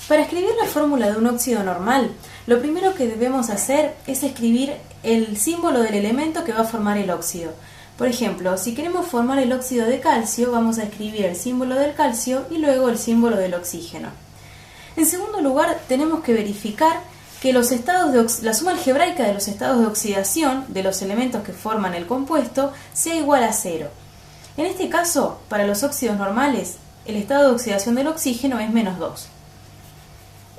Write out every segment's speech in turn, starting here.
Para escribir la fórmula de un óxido normal, lo primero que debemos hacer es escribir el símbolo del elemento que va a formar el óxido. Por ejemplo, si queremos formar el óxido de calcio, vamos a escribir el símbolo del calcio y luego el símbolo del oxígeno. En segundo lugar, tenemos que verificar que la suma algebraica de los estados de oxidación de los elementos que forman el compuesto sea igual a 0. En este caso, para los óxidos normales, el estado de oxidación del oxígeno es menos 2.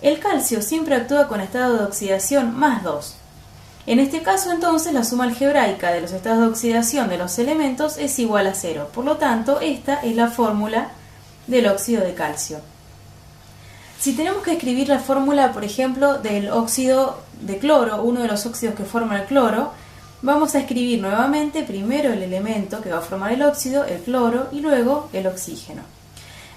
El calcio siempre actúa con estado de oxidación más 2. En este caso, entonces, la suma algebraica de los estados de oxidación de los elementos es igual a 0. Por lo tanto, esta es la fórmula del óxido de calcio. Si tenemos que escribir la fórmula, por ejemplo, del óxido de cloro, uno de los óxidos que forma el cloro, vamos a escribir nuevamente primero el elemento que va a formar el óxido, el cloro, y luego el oxígeno.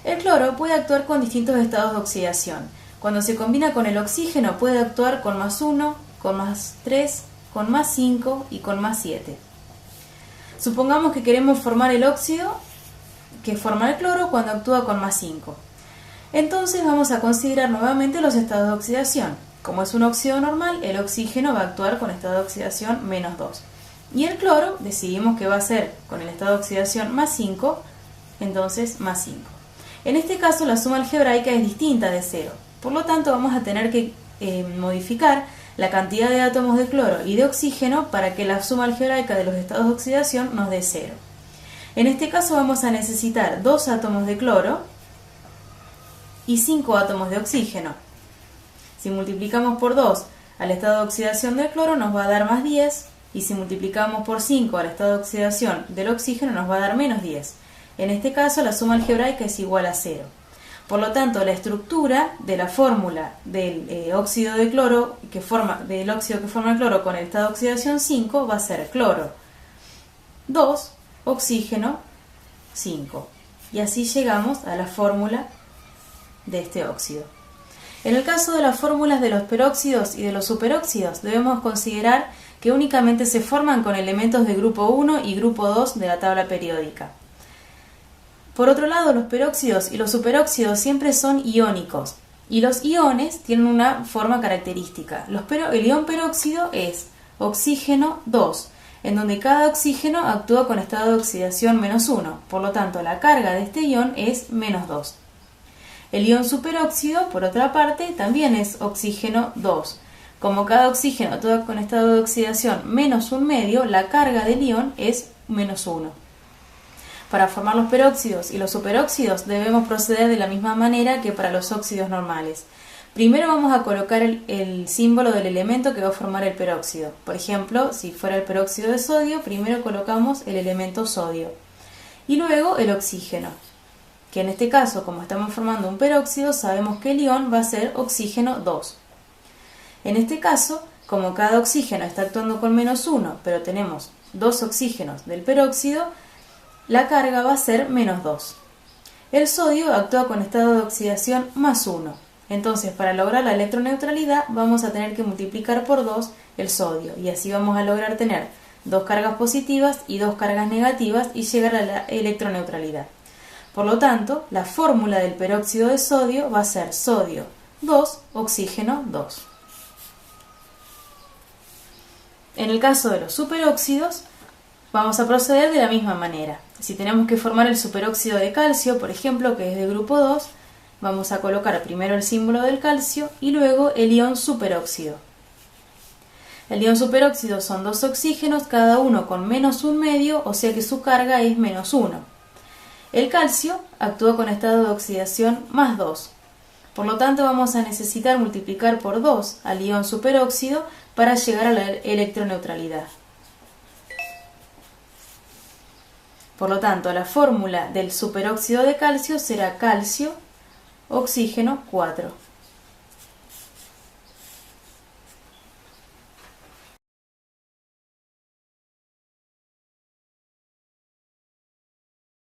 El cloro puede actuar con distintos estados de oxidación. Cuando se combina con el oxígeno puede actuar con más 1, con más 3, con más 5 y con más 7. Supongamos que queremos formar el óxido que forma el cloro cuando actúa con más 5. Entonces vamos a considerar nuevamente los estados de oxidación. Como es un óxido normal, el oxígeno va a actuar con estado de oxidación menos 2. Y el cloro decidimos que va a ser con el estado de oxidación más 5, entonces más 5. En este caso la suma algebraica es distinta de 0. Por lo tanto vamos a tener que modificar la cantidad de átomos de cloro y de oxígeno para que la suma algebraica de los estados de oxidación nos dé 0. En este caso vamos a necesitar 2 átomos de cloro y 5 átomos de oxígeno. Si multiplicamos por 2 al estado de oxidación del cloro nos va a dar más 10, y si multiplicamos por 5 al estado de oxidación del oxígeno nos va a dar menos 10. En este caso la suma algebraica es igual a 0. Por lo tanto, la estructura de la fórmula del óxido de cloro del óxido que forma el cloro con el estado de oxidación 5 va a ser cloro 2, oxígeno 5. Y así llegamos a la fórmula de este óxido. En el caso de las fórmulas de los peróxidos y de los superóxidos, debemos considerar que únicamente se forman con elementos de grupo 1 y grupo 2 de la tabla periódica. Por otro lado, los peróxidos y los superóxidos siempre son iónicos, y los iones tienen una forma característica. El ion peróxido es oxígeno 2, en donde cada oxígeno actúa con estado de oxidación menos 1, por lo tanto la carga de este ion es menos 2. El ion superóxido, por otra parte, también es oxígeno 2. Como cada oxígeno actúa con estado de oxidación menos 1/2, la carga del ion es menos 1. Para formar los peróxidos y los superóxidos debemos proceder de la misma manera que para los óxidos normales. Primero vamos a colocar el símbolo del elemento que va a formar el peróxido. Por ejemplo, si fuera el peróxido de sodio, primero colocamos el elemento sodio. Y luego el oxígeno, que en este caso, como estamos formando un peróxido, sabemos que el ion va a ser oxígeno 2. En este caso, como cada oxígeno está actuando con menos 1, pero tenemos 2 oxígenos del peróxido, la carga va a ser menos 2. El sodio actúa con estado de oxidación más 1. Entonces, para lograr la electroneutralidad, vamos a tener que multiplicar por 2 el sodio. Y así vamos a lograr tener 2 cargas positivas y 2 cargas negativas y llegar a la electroneutralidad. Por lo tanto, la fórmula del peróxido de sodio va a ser sodio 2, oxígeno 2. En el caso de los superóxidos, vamos a proceder de la misma manera. Si tenemos que formar el superóxido de calcio, por ejemplo, que es de grupo 2, vamos a colocar primero el símbolo del calcio y luego el ion superóxido. El ion superóxido son 2 oxígenos, cada uno con menos 1/2, o sea que su carga es menos 1. El calcio actúa con estado de oxidación más 2. Por lo tanto, vamos a necesitar multiplicar por 2 al ion superóxido para llegar a la electroneutralidad. Por lo tanto, la fórmula del superóxido de calcio será calcio, oxígeno 4.